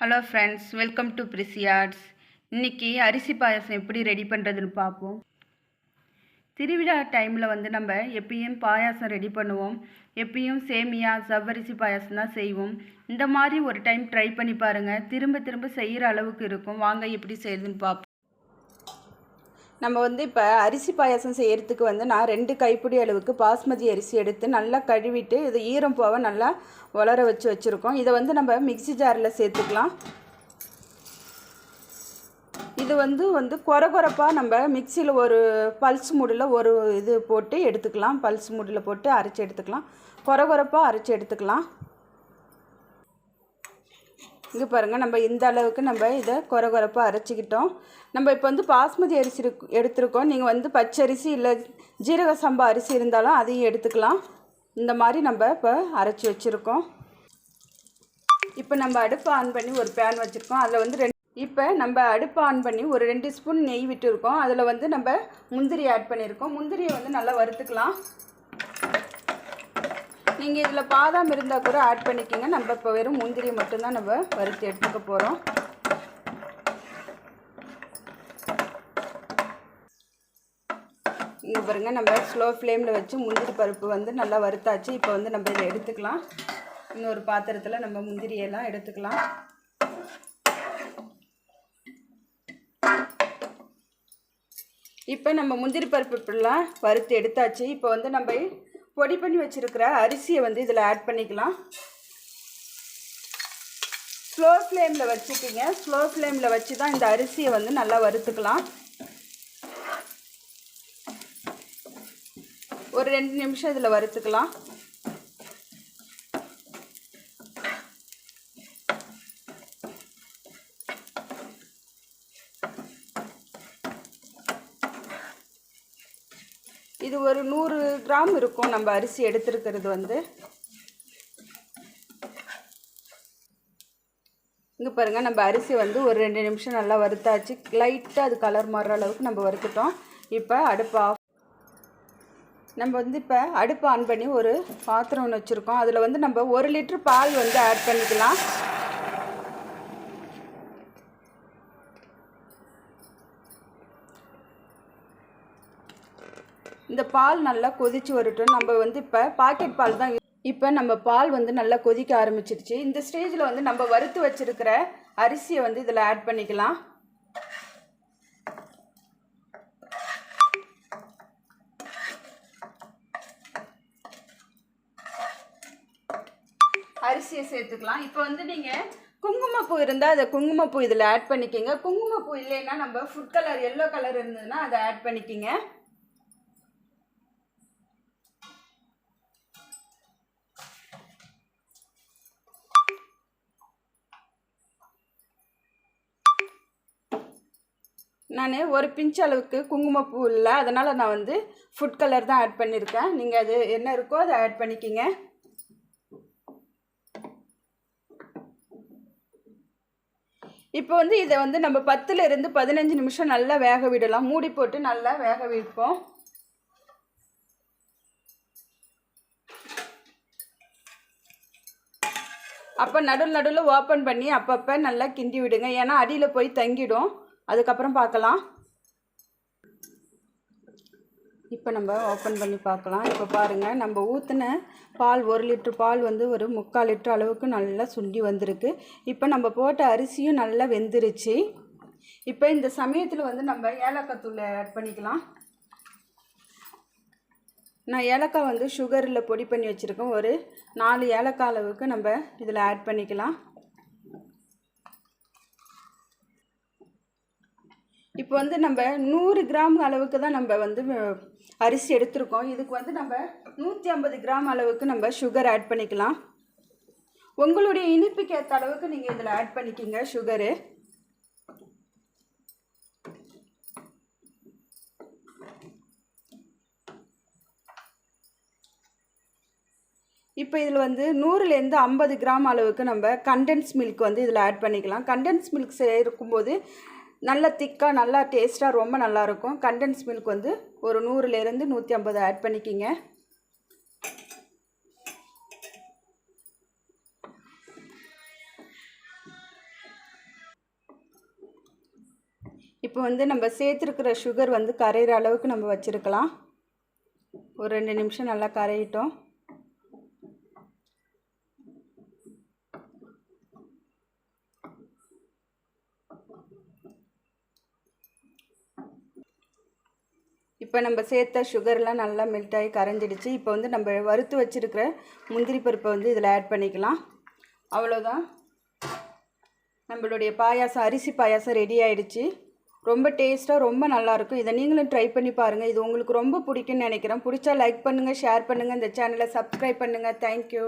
Hello friends, welcome to பிரிசியார்ட்ஸ். இன்றைக்கி அரிசி பாயாசம் எப்படி ரெடி பண்ணுறதுன்னு பார்ப்போம். திருவிழா டைமில் நம்ம எப்பயும் பாயாசம் ரெடி பண்ணுவோம். எப்பயும் சேமியா ஜவ்வரிசி பாயாசம் தான் செய்வோம். இந்த மாதிரி ஒரு டைம் ட்ரை பண்ணி பாருங்கள். திரும்ப திரும்ப செய்கிற அளவுக்கு இருக்கும். வாங்க எப்படி செய்யுதுன்னு பார்ப்போம். நம்ம இப்போ அரிசி பாயாசம் செய்கிறதுக்கு நான் 2 கைப்பிடி அளவுக்கு பாஸ்மதி அரிசி எடுத்து நல்லா கழுவிட்டு இது ஈரம் போக நல்லா வளர வச்சுருக்கோம். இதை நம்ம மிக்சி ஜாரில் சேர்த்துக்கலாம். இது கொரகொரப்பாக நம்ம மிக்சியில் ஒரு பல்ஸ் மூடில் ஒரு இது போட்டு எடுத்துக்கலாம். பல்ஸ் மூடில் போட்டு அரைச்சி எடுத்துக்கலாம். கொரகொரப்பாக அரைச்சி எடுத்துக்கலாம். இங்கே பாருங்கள், நம்ம இந்த அளவுக்கு இதை கொரகொரப்பாக அரைச்சிக்கிட்டோம். நம்ம இப்போ பாஸ்மதி அரிசி எடுத்துருக்கோம். நீங்கள் பச்சரிசி இல்லை ஜீரக சம்பா அரிசி இருந்தாலும் அதையும் எடுத்துக்கலாம். இந்த மாதிரி நம்ம இப்போ அரைச்சி வச்சுருக்கோம். இப்போ நம்ம அடுப்பை ஆன் பண்ணி ஒரு பேன் வச்சுருக்கோம். அதில் அடுப்பை ஆன் பண்ணி ஒரு 2 ஸ்பூன் நெய் விட்டுருக்கோம். அதில் நம்ம முந்திரி ஆட் பண்ணியிருக்கோம். முந்திரியை நல்லா வறுத்துக்கலாம். நீங்கள் இதில் பாதாம் இருந்தால் கூட ஆட் பண்ணிக்கோங்க. நம்ம இப்போ வெறும் முந்திரியை மட்டும்தான் நம்ம வறுத்து எடுத்துக்க போகிறோம். இங்கே பாருங்கள், நம்ம ஸ்லோ ஃப்ளேமில் வச்சு முந்திரி பருப்பு நல்லா வறுத்தாச்சு. இப்போ நம்ம இதை எடுத்துக்கலாம். இன்னொரு பாத்திரத்தில் நம்ம முந்திரியெல்லாம் எடுத்துக்கலாம். இப்போ நம்ம முந்திரி பருப்பு இப்படிலாம் வறுத்து எடுத்தாச்சு. இப்போ நம்ம பொடி பண்ணி வச்சுருக்கிற அரிசியை இதில் ஆட் பண்ணிக்கலாம். ஸ்லோ ஃப்ளேமில் வச்சுக்கிங்க. ஸ்லோ ஃப்ளேமில் வச்சு தான் இந்த அரிசியை நல்லா வறுத்துக்கலாம். ஒரு 2 நிமிஷம் இதில் வறுத்துக்கலாம். இது ஒரு 100 கிராம் இருக்கும். நம்ம அரிசி எடுத்துருக்கிறது இங்கே பாருங்கள், நம்ம அரிசி ஒரு 2 நிமிஷம் நல்லா வறுத்தாச்சு. லைட்டாக அது கலர் மாறுற அளவுக்கு நம்ம வறுத்துட்டோம். இப்போ அடுப்பு ஆஃப். நம்ம இப்போ அடுப்பு ஆன் பண்ணி ஒரு பாத்திரம் ஒன்று வச்சுருக்கோம். அதில் நம்ம 1 லிட்டர் பால் ஆட் பண்ணிக்கலாம். இந்த பால் நல்லா கொதிச்சு வரட்டும். நம்ம இப்போ பாக்கெட் பால் தான். இப்போ நம்ம பால் நல்லா கொதிக்க ஆரம்பிச்சிருச்சு. இந்த ஸ்டேஜில் நம்ம வறுத்து வச்சுருக்கிற அரிசியை இதில் ஆட் பண்ணிக்கலாம். அரிசியை சேர்த்துக்கலாம். இப்போ நீங்கள் குங்குமப்பூ இருந்தால் அதை குங்குமப்பூ இதில் ஆட் பண்ணிக்கோங்க. குங்குமப்பூ இல்லைன்னா நம்ம ஃபுட் கலர் எல்லோ கலர் இருந்ததுன்னா அதை ஆட் பண்ணிக்கோங்க. நான் ஒரு பிஞ்ச் அளவுக்கு குங்குமப்பூ இல்லை, அதனால் நான் ஃபுட் கலர் தான் ஆட் பண்ணியிருக்கேன். நீங்கள் அது என்ன இருக்கோ அதை ஆட் பண்ணிக்கிங்க. இப்போ இதை நம்ம 10லிருந்து 15 நிமிஷம் நல்லா வேக விடலாம். மூடி போட்டு நல்லா வேக வைப்போம். அப்போ நடுவில் ஓப்பன் பண்ணி அப்பப்போ நல்லா கிண்டி விடுங்க. ஏன்னா அடியில் போய் தங்கிடும். அதுக்கப்புறம் பார்க்கலாம். இப்போ நம்ம ஓப்பன் பண்ணி பார்க்கலாம். இப்போ பாருங்கள், நம்ம ஊற்றின பால் 1 லிட்டர் பால் ஒரு 3/4 லிட்டர் அளவுக்கு நல்லா சுண்டி வந்திருக்கு. இப்போ நம்ம போட்ட அரிசியும் நல்லா வெந்துருச்சு. இப்போ இந்த சமயத்தில் நம்ம ஏலக்காய் தூள் ஆட் பண்ணிக்கலாம். நான் ஏலக்காய் சுகரில் பொடி பண்ணி வச்சுருக்கேன். ஒரு 4 ஏலக்காய் அளவுக்கு நம்ம இதில் ஆட் பண்ணிக்கலாம். இப்போ நம்ம 100 கிராம் அளவுக்கு தான் நம்ம அரிசி எடுத்துருக்கோம். இதுக்கு நம்ம 150 கிராம் அளவுக்கு நம்ம சுகர் ஆட் பண்ணிக்கலாம். உங்களுடைய இனிப்புக்கு ஏற்ற அளவுக்கு நீங்கள் இதில் ஆட் பண்ணிக்கிங்க சுகரு. இப்போ இதில் 100லேருந்து 50 கிராம் அளவுக்கு நம்ம கண்டென்ஸ் மில்க் இதில் ஆட் பண்ணிக்கலாம். கண்டென்ஸ் மில்க் இருக்கும்போது நல்லா திக்காக நல்லா டேஸ்ட்டாக ரொம்ப நல்லாயிருக்கும். கண்டென்ஸ் மில்க் ஒரு 100லேருந்து 150 ஆட் பண்ணிக்கிங்க. இப்போ வந்து நம்ம சேர்த்துருக்கிற சுகர் வந்து கரையிற அளவுக்கு நம்ம வச்சுருக்கலாம். ஒரு 2 நிமிஷம் நல்லா கரையிட்டோம். இப்போ நம்ம சேர்த்த சுகர்லாம் நல்லா மெல்ட் ஆகி கரைஞ்சிடுச்சு. இப்போ வந்து நம்ம வறுத்து வச்சுருக்கிற முந்திரி பருப்பை வந்து இதில் ஆட் பண்ணிக்கலாம். அவ்வளோதான், நம்மளுடைய பாயாசம், அரிசி பாயாசம் ரெடி ஆகிடுச்சு. ரொம்ப டேஸ்ட்டாக ரொம்ப நல்லாயிருக்கும். இதை நீங்களும் ட்ரை பண்ணி பாருங்கள். இது உங்களுக்கு ரொம்ப பிடிக்குன்னு நினைக்கிறேன். பிடிச்சா லைக் பண்ணுங்கள், ஷேர் பண்ணுங்கள், இந்த சேனலை சப்ஸ்கிரைப் பண்ணுங்கள். தேங்க்யூ.